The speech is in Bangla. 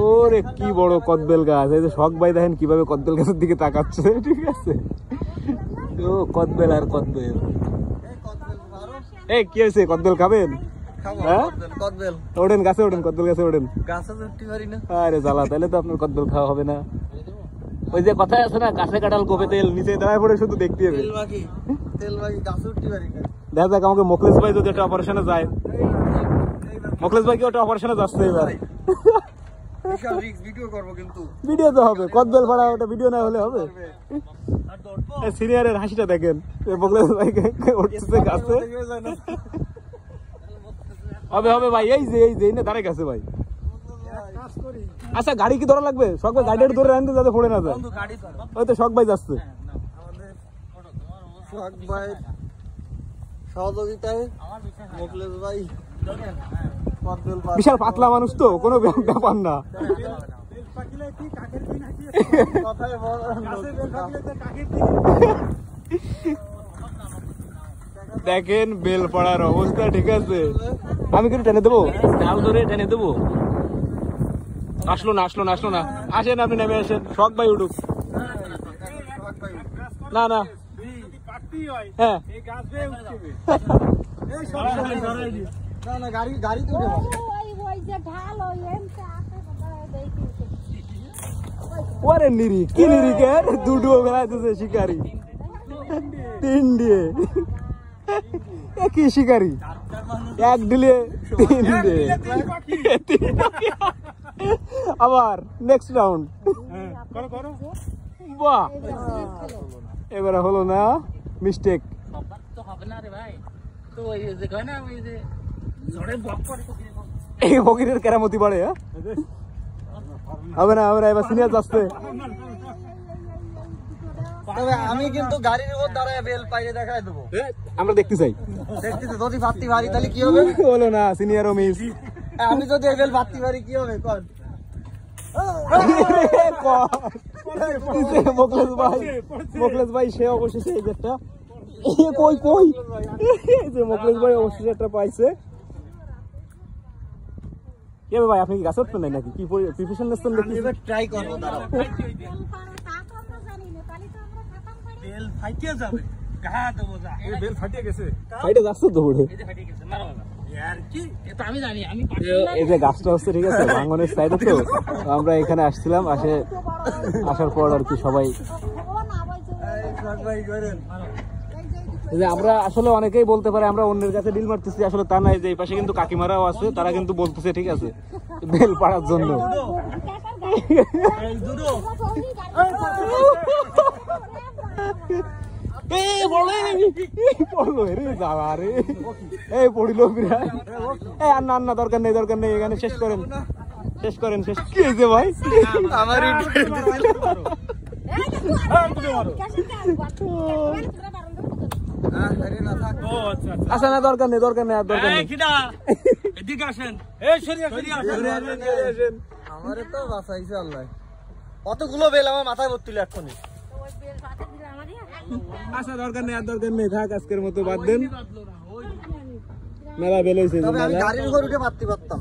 ওরে কি বড় কদবেল গাছ, এই যে শখ ভাই দেখেন কিভাবে কদবেল গাছের দিকে তাকাচ্ছে, ঠিক আছে। ও কদবেল আর কদবেল, এই কি হয়েছে, কদবেল খাবেন? ওঠেন গাছে, ওঠেন কদবেল গাছে, ওঠেন। আরে জ্বালা, তাহলে তো আপনার কদবেল খাওয়া হবে না। ওই যে কথাই আছে না, গাছে কাঁঠাল গোপে তেল, নিচে দাঁড়ায় পড়ে শুধু দেখতে হবে। দেখা যাক আমাকে মোখলেস ভাই যদি একটা অপারেশনে যায়। মোখলেস ভাই কি ওটা অপারেশনে যাচ্ছে এবার? ভিডিও তো হবে, কদবেল ফাড়া, ওটা ভিডিও না হলে হবে? সিনিয়রের হাসিটা দেখেন, মোখলেস ভাই উঠছে গাছে। হবে হবে ভাই, এই যে না দাঁড়ায় গেছে ভাই। আচ্ছা গাড়ি কি ধরা লাগবে? শখ ভাই গাড়িটা ধরে আনতে যাতে পড়ে না যায়। ওই তো শখ ভাই যাচ্ছে। বিশাল পাতলা মানুষ তো, কোনো ব্যাপার না। দেখেন বেল পড়ার অবস্থা, ঠিক আছে। আমি কিন্তু টেনে দেবো, ডাল ধরে টেনে দেবো। আসলো না, আসলো না, আসলো না। আসেন আপনি, নেমে আসেন, শখ ভাই উঠুক। না না, হ্যাঁ ওরে নিরি, কি নিরিকে দুটো বেড়াইতেছে শিকারি, তিন দিয়ে কি শিকারি, এক দিলে তিন দিয়ে। আবার নেক্সট রাউন্ড, বাহ এবারে হলো না, মিস্টেক। এই ফকিরের কেরামতি বাড়ে, হবে না, হবে না, এবার সিনিয়র যাচ্ছে। আমি কিন্তু গাড়ির উপর দাঁড়ায় বেল পাইলে দেখাই দেবো, আমরা দেখতে চাই। দেখতেছি যদি ভাতটি ভারী তাহলে কি হবে? হলো না, সিনিয়র মিস। আমি যদি বেল ভাতটি ভারী কি হবে? কর মোখলেস ভাই সে অবশেষে এই একটা কই কই মোখলেস ভাই অবশেষে একটা পাইছে। কি ভাই, আপনি কি গাছ উঠবেন নাই নাকি? কি প্রিপারেশন নিচ্ছেন নাকি? এবার ট্রাই করব, দাঁড়াও। বেল ফাটিয়ে যাবে, গা দেবো যা। এই বেল ফাটিয়ে গেছে, ফাইটে যাচ্ছে তো বড়ে, এই যে ফাটিয়ে গেছে, মারো বাবা। यार কি এটা আমি জানি, আমি এই যে গাছটা হচ্ছে, ঠিক আছে, ভাঙনের সাইডে তো আমরা এখানে আসছিলাম, আসার পর আর কি সবাই আমরা আসলে অনেকেই বলতে পারে আমরা অন্যের কাছে ডিল মারতেছি, আসলে তা নাই। যে এই পাশে কিন্তু কাকিমারাও আছে, তারা কিন্তু বলতেছে ঠিক আছে বেল পাড়ার জন্য। দরকার নেই, দরকার নেই, এখানে শেষ করেন, শেষ করেন, শেষ। কি হয়েছে ভাই? আমার আচ্ছা না, দরকার নেই, দরকার নেই, আর দরকার নেই। আমারে তো বাঁচাইছে আল্লাহ, অতগুলো বেল আমার মাথায় ভর্তিল এক্ষুনি। আচ্ছা দরকার নেই, আর দরকার নেই, থাক, আজকের মতো বাদ দেন। মেলা বেল হয়েছে, আমি গাড়ির উপর উঠে মারতে পারতাম।